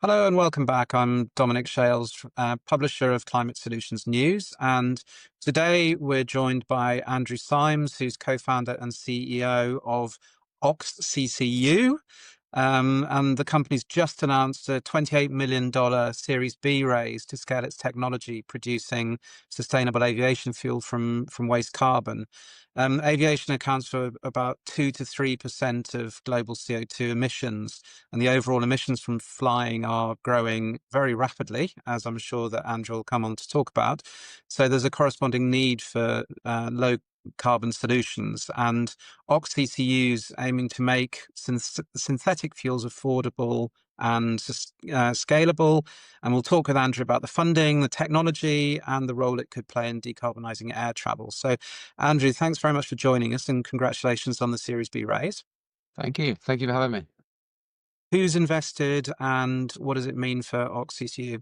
Hello and welcome back. I'm Dominic Shales, publisher of Climate Solutions News. And today we're joined by Andrew Symes, who's co-founder and CEO of OXCCU. And the company's just announced a $28 million Series B raise to scale its technology, producing sustainable aviation fuel from waste carbon. Aviation accounts for about 2 to 3% of global CO2 emissions, and the overall emissions from flying are growing very rapidly, as I'm sure that Andrew will come on to talk about. So there's a corresponding need for low carbon solutions, and OXCCU's aiming to make synthetic fuels affordable and scalable. And we'll talk with Andrew about the funding, the technology, and the role it could play in decarbonising air travel. So, Andrew, thanks very much for joining us, and congratulations on the Series B raise. Thank you. Thank you for having me. Who's invested, and what does it mean for OXCCU?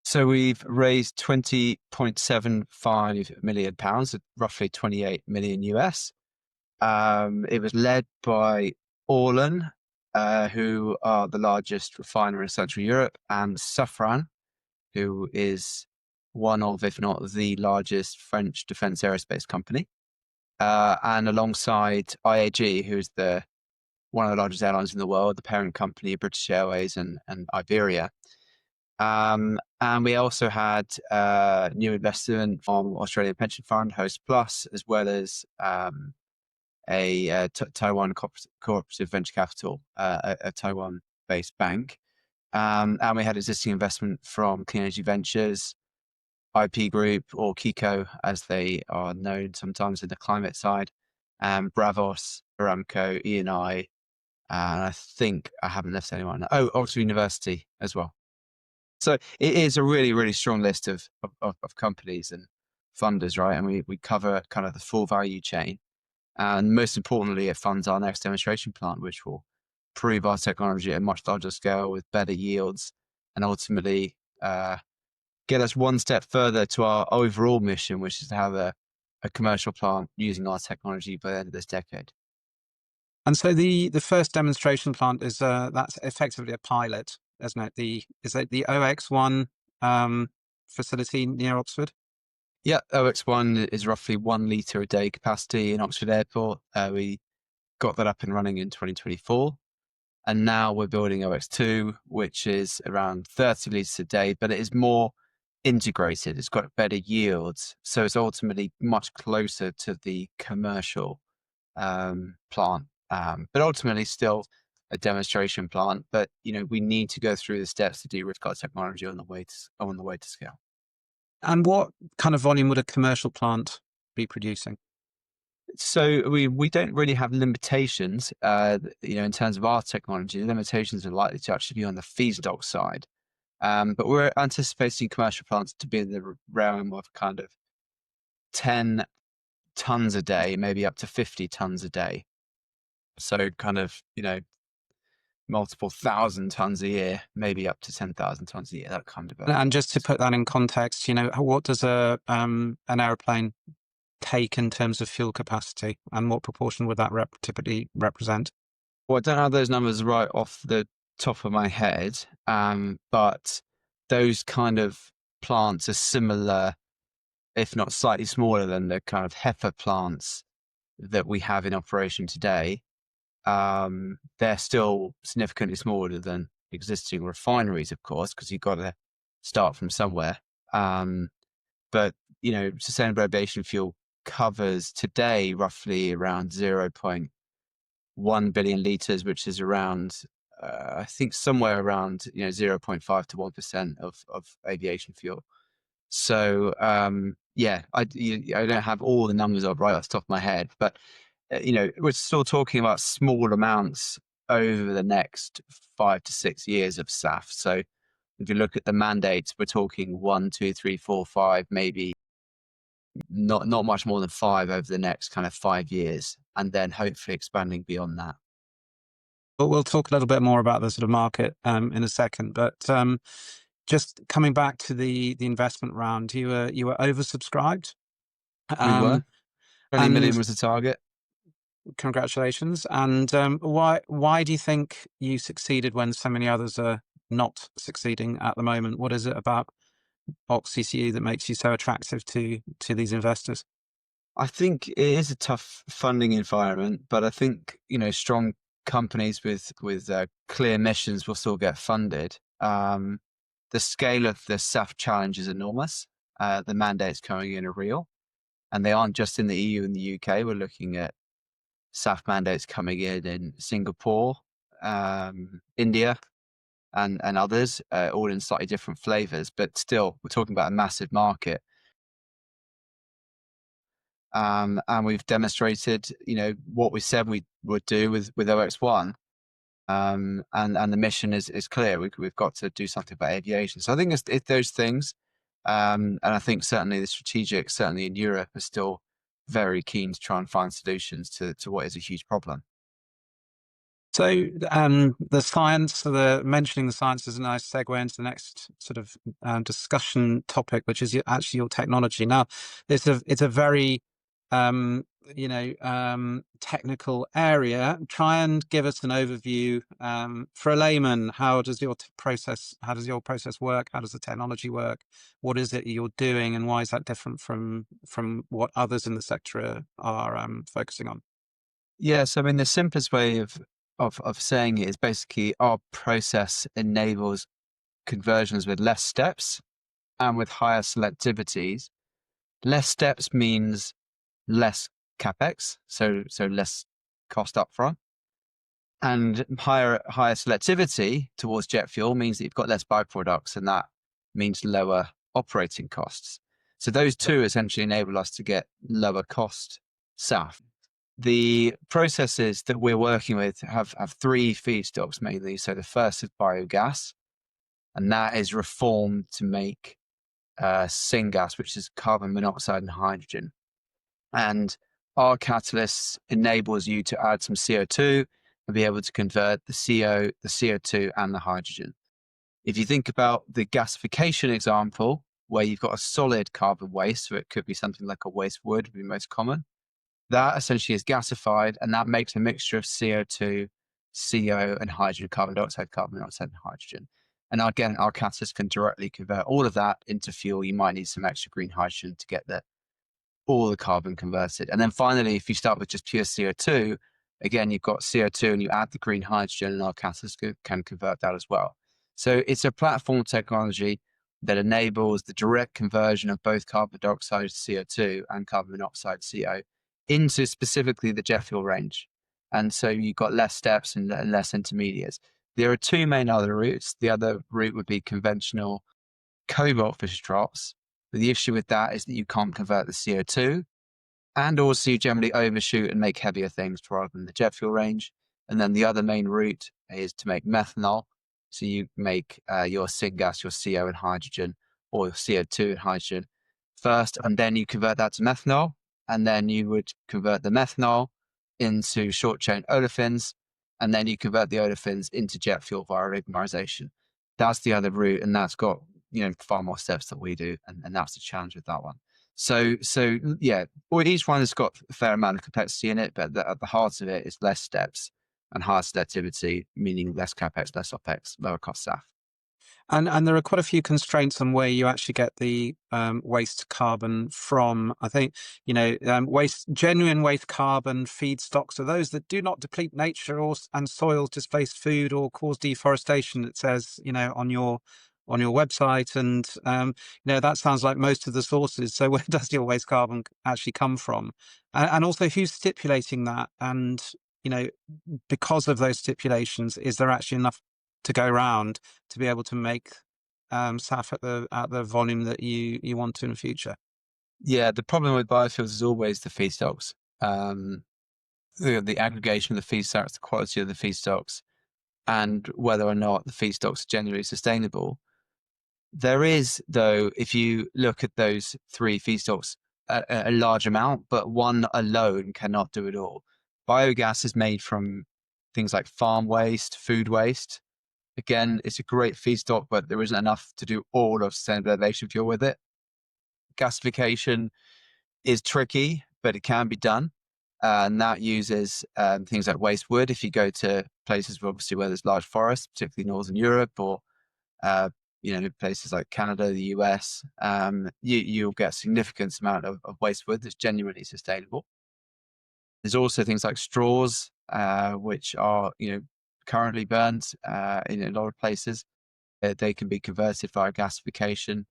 So we've raised £20.75 million, roughly 28 million US. It was led by Orlen, who are the largest refiner in Central Europe, and Safran, who is one of, if not the largest French defense aerospace company. And alongside IAG, who's one of the largest airlines in the world, the parent company of British Airways and Iberia. And we also had new investment from Australian pension fund, Host Plus, as well as Taiwan cooperative venture capital, a Taiwan-based bank. And we had existing investment from Clean Energy Ventures, IP Group, or Kiko, as they are known sometimes in the climate side, Bravos, Aramco, E&I, and I think I haven't left anyone. Oh, Oxford University as well. So it is a really, really strong list of companies and funders, right? And we cover kind of the full value chain. And most importantly, it funds our next demonstration plant, which will prove our technology at a much larger scale with better yields and ultimately get us one step further to our overall mission, which is to have a commercial plant using our technology by the end of this decade. And so the first demonstration plant is that's effectively a pilot, isn't it? Is it the OX1 facility near Oxford? Yeah, OX1 is roughly 1 litre a day capacity in Oxford Airport. We got that up and running in 2024. And now we're building OX2, which is around 30 litres a day, but it is more integrated. It's got better yields. So it's ultimately much closer to the commercial plant. But ultimately still a demonstration plant. But we need to go through the steps to de-risk our technology on the way to scale. And what kind of volume would a commercial plant be producing? So we don't really have limitations, in terms of our technology. The limitations are likely to actually be on the feedstock side. But we're anticipating commercial plants to be in the realm of kind of 10 tons a day, maybe up to 50 tons a day. So kind of, multiple thousand tons a year, maybe up to 10,000 tons a year, that kind of. And just to put that in context, what does an airplane take in terms of fuel capacity, and what proportion would that typically represent? Well, I don't have those numbers right off the top of my head, but those kind of plants are similar, if not slightly smaller than the kind of heifer plants that we have in operation today. They're still significantly smaller than existing refineries, of course, because you've got to start from somewhere. But sustainable aviation fuel covers today roughly around 0.1 billion litres, which is around, I think somewhere around 0.5 to 1% of aviation fuel. So I don't have all the numbers up right off the top of my head, but we're still talking about small amounts over the next 5 to 6 years of SAF. So if you look at the mandates, we're talking 1, 2, 3, 4, 5, maybe not much more than 5 over the next kind of 5 years, and then hopefully expanding beyond that. But we'll talk a little bit more about the sort of market in a second. But just coming back to the investment round, you were oversubscribed. We were. 20 million was the target. Congratulations. And why do you think you succeeded when so many others are not succeeding at the moment? What is it about OXCCU that makes you so attractive to these investors? I think it is a tough funding environment, but I think strong companies with clear missions will still get funded. The scale of the SAF challenge is enormous. The mandates coming in are real, and they aren't just in the EU and the UK. We're looking at SAF mandates coming in Singapore, India, and others, all in slightly different flavors. But still, we're talking about a massive market. And we've demonstrated, what we said we would do with OX1. And the mission is clear. We've got to do something about aviation. So I think it's those things. And I think certainly the strategic, certainly in Europe, are still very keen to try and find solutions to what is a huge problem. So the science, mentioning the science is a nice segue into the next sort of discussion topic, which is actually your technology. Now, it's a very technical area. Try and give us an overview for a layman. How does your process work? How does the technology work? What is it you're doing, and why is that different from what others in the sector are focusing on? Yes, I mean the simplest way of saying it is basically our process enables conversions with less steps and with higher selectivities. Less steps means less capex, so less cost upfront, and higher selectivity towards jet fuel means that you've got less byproducts, and that means lower operating costs. So those two essentially enable us to get lower cost SAF. The processes that we're working with have three feedstocks mainly. So the first is biogas, and that is reformed to make syngas, which is carbon monoxide and hydrogen. And our catalyst enables you to add some CO2 and be able to convert the CO2, and the hydrogen. If you think about the gasification example, where you've got a solid carbon waste, so it could be something like a waste wood, would be most common. That essentially is gasified, and that makes a mixture of CO2, CO, and hydrogen, carbon dioxide, carbon monoxide, and hydrogen. And again, our catalyst can directly convert all of that into fuel. You might need some extra green hydrogen to get all the carbon converted. And then finally, if you start with just pure CO2, again, you've got CO2 and you add the green hydrogen, and our catalyst can convert that as well. So it's a platform technology that enables the direct conversion of both carbon dioxide, CO2, and carbon monoxide, CO, into specifically the jet fuel range. And so you've got less steps and less intermediates. There are two main other routes. The other route would be conventional cobalt fish drops. But the issue with that is that you can't convert the CO2, and also you generally overshoot and make heavier things rather than the jet fuel range. And then the other main route is to make methanol. So you make your syngas, your CO and hydrogen, or your CO2 and hydrogen first, and then you convert that to methanol. And then you would convert the methanol into short chain olefins, and then you convert the olefins into jet fuel via oligomerization. That's the other route, and that's got far more steps than we do, and that's the challenge with that one. So yeah, each one has got a fair amount of complexity in it, but at the heart of it is less steps and higher selectivity, meaning less capex, less opex, lower cost staff. And there are quite a few constraints on where you actually get the waste carbon from. I think genuine waste carbon feedstocks are those that do not deplete nature and soils, displace food, or cause deforestation. It says on your website, and that sounds like most of the sources. So where does your waste carbon actually come from? And also, who's stipulating that? And because of those stipulations, is there actually enough to go around to be able to make SAF at the volume that you want to in the future? Yeah, the problem with biofuels is always the feedstocks. The aggregation of the feedstocks, the quality of the feedstocks, and whether or not the feedstocks are genuinely sustainable. There is, though, if you look at those three feedstocks, a large amount, but one alone cannot do it all. Biogas is made from things like farm waste, food waste. Again, it's a great feedstock, but there isn't enough to do all of sustainable aviation fuel with it. Gasification is tricky, but it can be done. And that uses things like waste wood. If you go to places obviously where there's large forests, particularly Northern Europe or places like Canada, the US, you'll get a significant amount of waste wood that's genuinely sustainable. There's also things like straws, which are currently burned in a lot of places. They can be converted via gasification.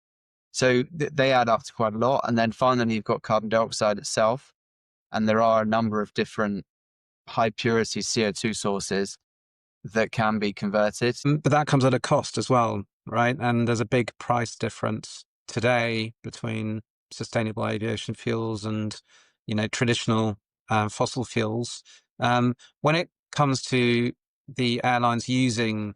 So they add up to quite a lot. And then finally, you've got carbon dioxide itself. And there are a number of different high purity CO2 sources that can be converted. But that comes at a cost as well, right? And there's a big price difference today between sustainable aviation fuels and, traditional fossil fuels. When it comes to the airlines using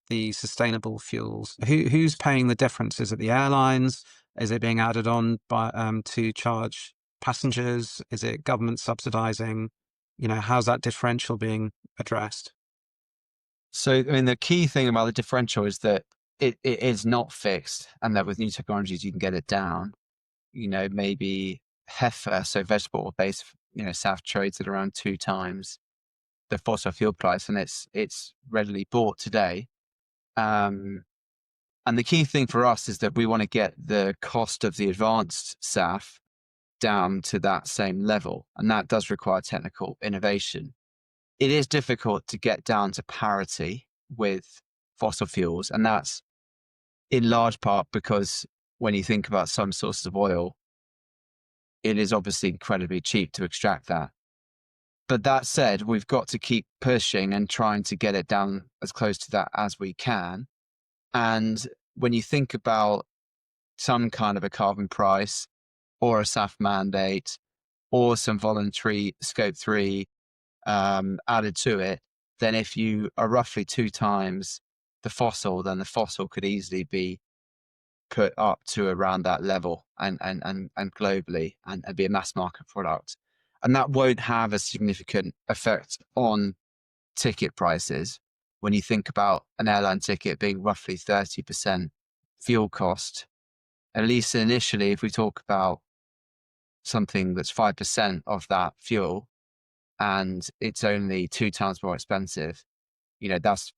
the sustainable fuels, who's paying the difference? Is it the airlines? Is it being added on by to charge passengers? Is it government subsidizing? How's that differential being addressed? So, I mean, the key thing about the differential is that it is not fixed, and that with new technologies, you can get it down. Maybe heifer, so vegetable based, SAF trades at around 2 times the fossil fuel price, and it's readily bought today. And the key thing for us is that we want to get the cost of the advanced SAF down to that same level, and that does require technical innovation. It is difficult to get down to parity with fossil fuels, and that's in large part because when you think about some sources of oil, it is obviously incredibly cheap to extract that. But that said, we've got to keep pushing and trying to get it down as close to that as we can. And when you think about some kind of a carbon price or a SAF mandate or some voluntary scope 3 added to it, then if you are roughly 2 times the fossil, then the fossil could easily be put up to around that level and globally and be a mass market product. And that won't have a significant effect on ticket prices. When you think about an airline ticket being roughly 30% fuel cost, at least initially, if we talk about something that's 5% of that fuel and it's only 2 times more expensive, that's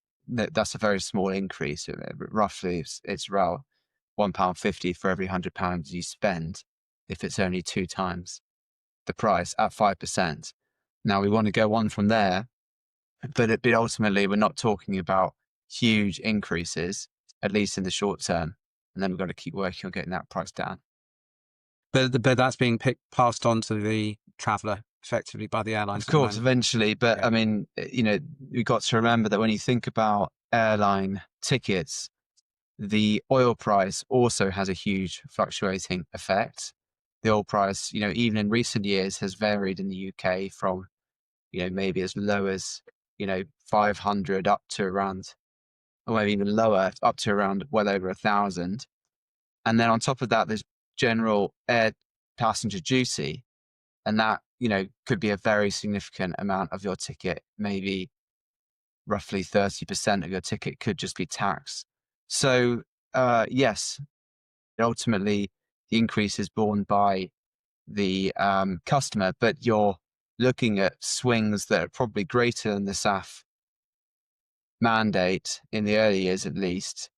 a very small increase. Roughly, it's around £1.50 for every £100 you spend if it's only 2 times the price at 5%. Now we want to go on from there, but ultimately we're not talking about huge increases, at least in the short term. And then we've got to keep working on getting that price down. But that's being passed on to the traveller effectively by the airlines Of at the course, moment. eventually. But Yeah. I mean, you've got to remember that when you think about airline tickets, the oil price also has a huge fluctuating effect. The oil price, even in recent years has varied in the UK from, maybe as low as, 500 up to around, or maybe even lower, up to around well over 1,000. And then on top of that, there's general air passenger duty. And that, could be a very significant amount of your ticket. Maybe roughly 30% of your ticket could just be tax. So, yes, ultimately the increase is borne by the customer, but you're looking at swings that are probably greater than the SAF mandate in the early years, at least,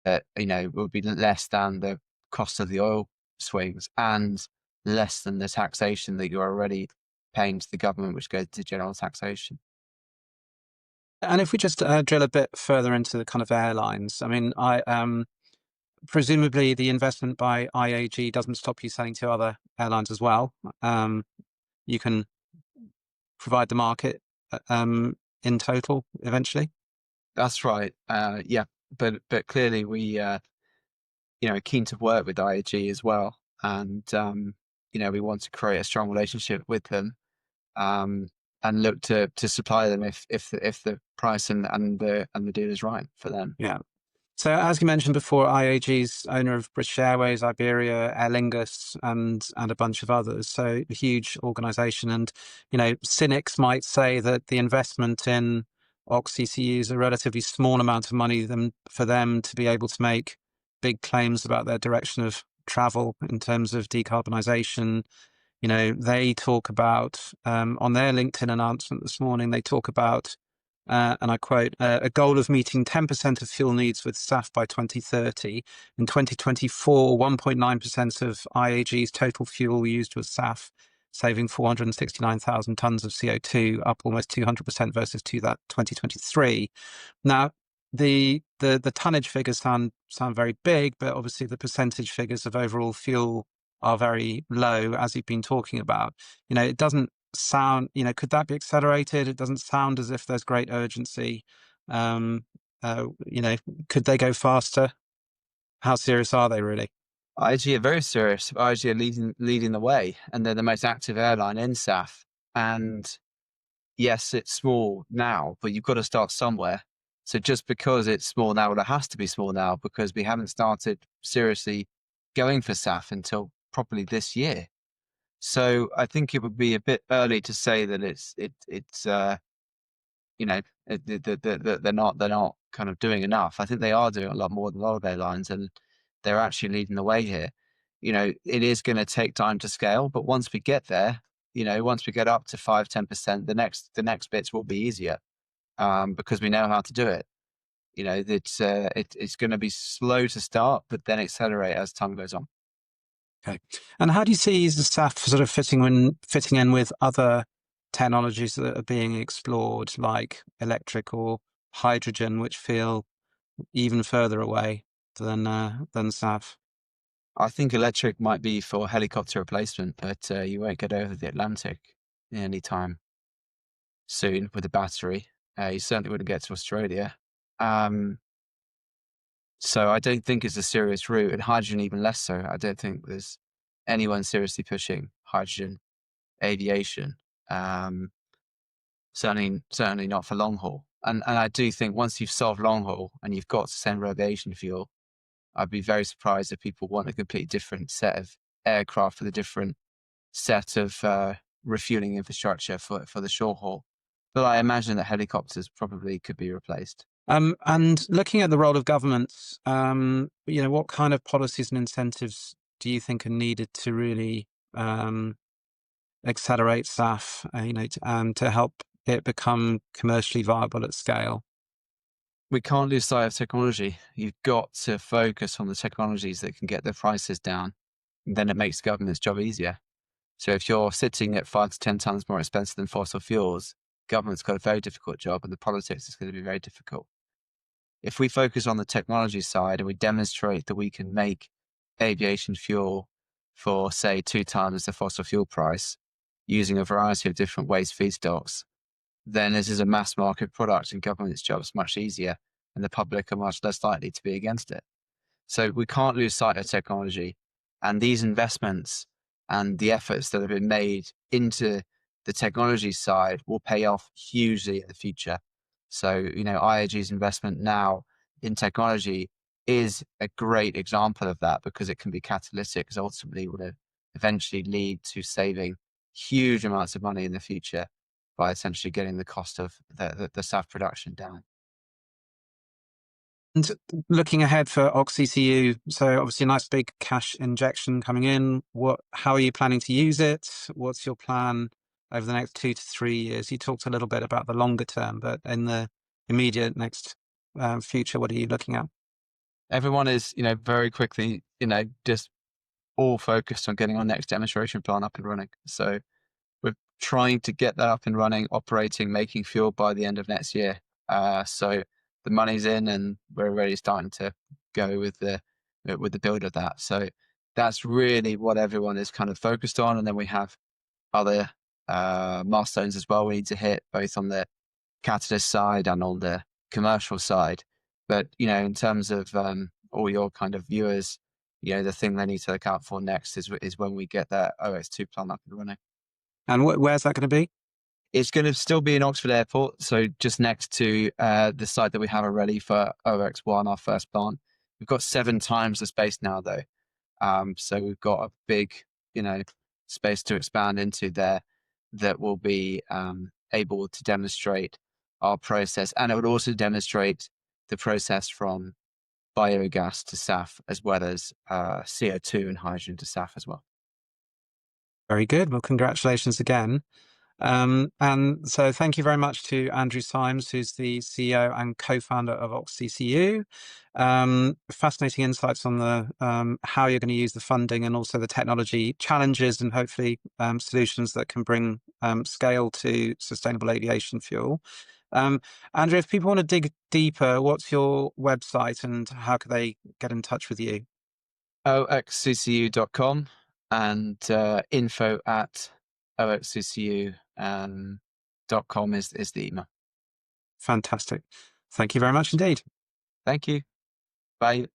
that, would be less than the cost of the oil swings and less than the taxation that you're already paying to the government, which goes to general taxation. And if we just drill a bit further into the kind of airlines, I mean, presumably the investment by IAG doesn't stop you selling to other airlines as well. You can provide the market in total eventually. That's right. Yeah, but clearly we are keen to work with IAG as well, and we want to create a strong relationship with them, and look to supply them if the price and the deal is right for them. Yeah. So as you mentioned before, IAG's owner of British Airways, Iberia, Aer Lingus, and a bunch of others. So a huge organisation. And cynics might say that the investment in OXCCU is a relatively small amount of money for them to be able to make big claims about their direction of travel in terms of decarbonisation. They talk about on their LinkedIn announcement this morning. They talk about and I quote, a goal of meeting 10% of fuel needs with SAF by 2030. In 2024, 1.9% of IAG's total fuel used was SAF, saving 469,000 tons of CO2, up almost 200% versus 2023. Now, the tonnage figures sound very big, but obviously the percentage figures of overall fuel are very low, as you've been talking about. It doesn't sound, could that be accelerated? It doesn't sound as if there's great urgency. Um, could they go faster? How serious are they really? IAG are very serious. IAG are leading the way, and they're the most active airline in SAF. And yes, it's small now, but you've got to start somewhere. So just because it's small now, well, it has to be small now because we haven't started seriously going for SAF until probably this year. So I think it would be a bit early to say that they're not kind of doing enough. I think they are doing a lot more than a lot of airlines, and they're actually leading the way here. It is going to take time to scale, but once we get there, once we get up to 5-10%, the next bits will be easier because we know how to do it. It's going to be slow to start, but then accelerate as time goes on. Okay. And how do you see the SAF sort of fitting in with other technologies that are being explored, like electric or hydrogen, which feel even further away than SAF? I think electric might be for helicopter replacement, but you won't get over the Atlantic anytime soon with a battery. You certainly wouldn't get to Australia. Um, so I don't think it's a serious route, and hydrogen even less so. I don't think there's anyone seriously pushing hydrogen aviation. Um, certainly not for long haul. And I do think once you've solved long haul and you've got sustainable aviation fuel, I'd be very surprised if people want a completely different set of aircraft with a different set of refueling infrastructure for the short haul. But I imagine that helicopters probably could be replaced. And looking at the role of governments, what kind of policies and incentives do you think are needed to really accelerate SAF, to help it become commercially viable at scale? We can't lose sight of technology. You've got to focus on the technologies that can get the prices down. And then it makes the government's job easier. So if you're sitting at 5 to 10 times more expensive than fossil fuels, government's got a very difficult job and the politics is going to be very difficult. If we focus on the technology side and we demonstrate that we can make aviation fuel for, say, 2 times the fossil fuel price using a variety of different waste feedstocks, then this is a mass market product and government's job is much easier and the public are much less likely to be against it. So we can't lose sight of technology, and these investments and the efforts that have been made into the technology side will pay off hugely in the future. So, IAG's investment now in technology is a great example of that because it can be catalytic, because ultimately will eventually lead to saving huge amounts of money in the future by essentially getting the cost of the SAF production down. And looking ahead for OXCCU, so obviously a nice big cash injection coming in. How are you planning to use it? What's your plan over the next 2 to 3 years? You talked a little bit about the longer term, but in the immediate next future, what are you looking at? Everyone is, very quickly, just all focused on getting our next demonstration plant up and running. So we're trying to get that up and running, operating, making fuel by the end of next year. So the money's in, and we're already starting to go with the build of that. So that's really what everyone is kind of focused on. And then we have other milestones as well we need to hit, both on the catalyst side and on the commercial side. But in terms of all your kind of viewers, the thing they need to look out for next is when we get that OX2 plant up and running. And where's that going to be? It's going to still be in Oxford Airport, so just next to the site that we have already for OX1, our first plant. We've got 7 times the space now, though. So we've got a big, space to expand into there that will be able to demonstrate our process. And it would also demonstrate the process from biogas to SAF, as well as CO2 and hydrogen to SAF as well. Very good. Well, congratulations again. And so thank you very much to Andrew Symes, who's the CEO and co-founder of OXCCU. Fascinating insights on the how you're going to use the funding and also the technology challenges and hopefully solutions that can bring scale to sustainable aviation fuel. Andrew, if people want to dig deeper, what's your website and how can they get in touch with you? oxccu.com and info@oxccu.com is the email. Fantastic. Thank you very much indeed. Thank you. Bye.